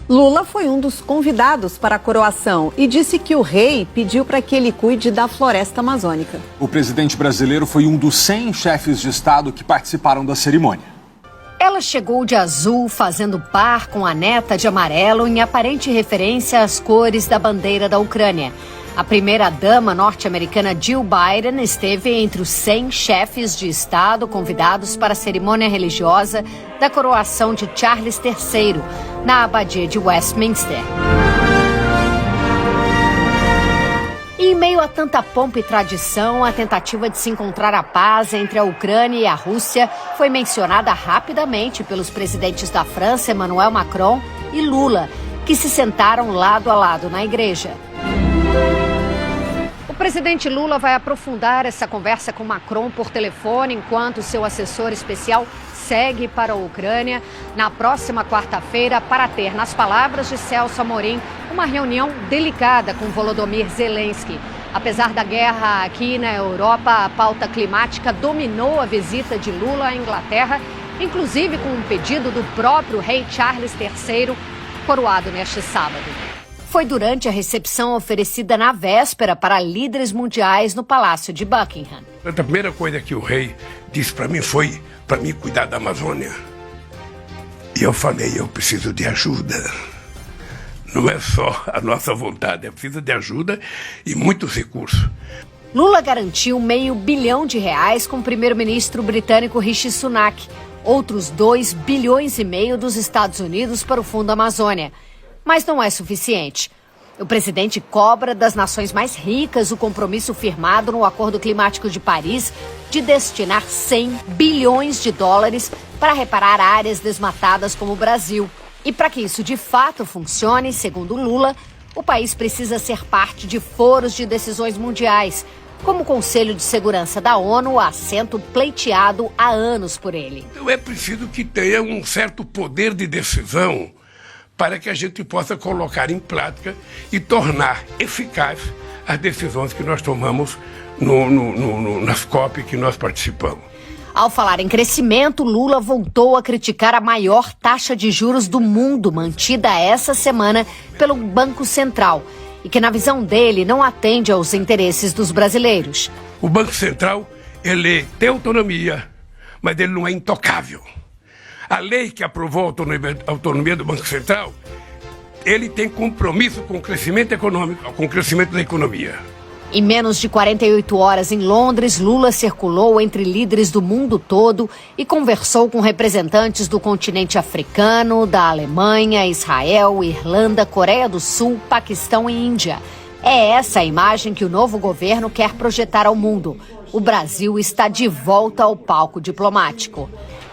Lula foi um dos convidados para a coroação e disse que o rei pediu para que ele cuide da floresta amazônica. O presidente brasileiro foi um dos 100 chefes de Estado que participaram da cerimônia. Ela chegou de azul, fazendo par com a neta de amarelo, em aparente referência às cores da bandeira da Ucrânia. A primeira-dama norte-americana Jill Biden esteve entre os 100 chefes de Estado convidados para a cerimônia religiosa da coroação de Charles III, na abadia de Westminster. E em meio a tanta pompa e tradição, a tentativa de se encontrar a paz entre a Ucrânia e a Rússia foi mencionada rapidamente pelos presidentes da França, Emmanuel Macron, e Lula, que se sentaram lado a lado na igreja. O presidente Lula vai aprofundar essa conversa com Macron por telefone, enquanto seu assessor especial segue para a Ucrânia na próxima quarta-feira para ter, nas palavras de Celso Amorim, uma reunião delicada com Volodymyr Zelensky. Apesar da guerra aqui na Europa, a pauta climática dominou a visita de Lula à Inglaterra, inclusive com um pedido do próprio rei Charles III, coroado neste sábado. Foi durante a recepção oferecida na véspera para líderes mundiais no Palácio de Buckingham. A primeira coisa que o rei disse para mim foi para mim cuidar da Amazônia. E eu falei, eu preciso de ajuda. Não é só a nossa vontade, é preciso de ajuda e muitos recursos. Lula garantiu R$500 bilhão com o primeiro-ministro britânico Rishi Sunak, outros R$2,5 bilhões dos Estados Unidos para o Fundo Amazônia. Mas não é suficiente. O presidente cobra das nações mais ricas o compromisso firmado no Acordo Climático de Paris de destinar US$100 bilhões para reparar áreas desmatadas como o Brasil. E para que isso de fato funcione, segundo Lula, o país precisa ser parte de foros de decisões mundiais, como o Conselho de Segurança da ONU, assento pleiteado há anos por ele. Então é preciso que tenha um certo poder de decisão para que a gente possa colocar em prática e tornar eficaz as decisões que nós tomamos nas COP que nós participamos. Ao falar em crescimento, Lula voltou a criticar a maior taxa de juros do mundo, mantida essa semana pelo Banco Central, e que, na visão dele, não atende aos interesses dos brasileiros. O Banco Central, ele tem autonomia, mas ele não é intocável. A lei que aprovou a autonomia do Banco Central, ele tem compromisso com o crescimento econômico, com o crescimento da economia. Em menos de 48 horas em Londres, Lula circulou entre líderes do mundo todo e conversou com representantes do continente africano, da Alemanha, Israel, Irlanda, Coreia do Sul, Paquistão e Índia. É essa a imagem que o novo governo quer projetar ao mundo. O Brasil está de volta ao palco diplomático.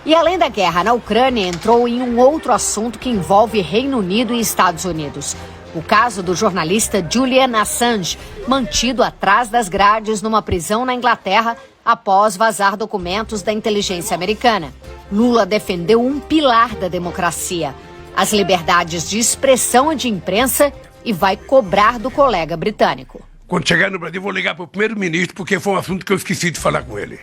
E além da guerra na Ucrânia, entrou em um outro assunto que envolve Reino Unido e Estados Unidos. O caso do jornalista Julian Assange, mantido atrás das grades numa prisão na Inglaterra após vazar documentos da inteligência americana. Lula defendeu um pilar da democracia, as liberdades de expressão e de imprensa, e vai cobrar do colega britânico. Quando chegar no Brasil, vou ligar para o primeiro-ministro, porque foi um assunto que eu esqueci de falar com ele.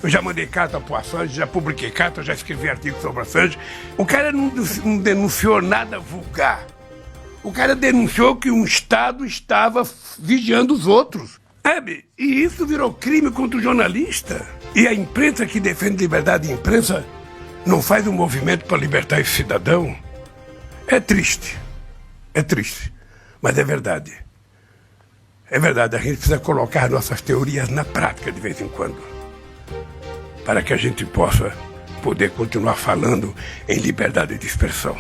Eu já mandei carta para o Assange, já publiquei carta, já escrevi artigo sobre o Assange. O cara não denunciou nada vulgar. O cara denunciou que um Estado estava vigiando os outros, sabe? E isso virou crime contra o jornalista. E a imprensa que defende liberdade de imprensa não faz um movimento para libertar esse cidadão. É triste, mas é verdade. É verdade, a gente precisa colocar nossas teorias na prática de vez em quando, para que a gente possa poder continuar falando em liberdade de expressão.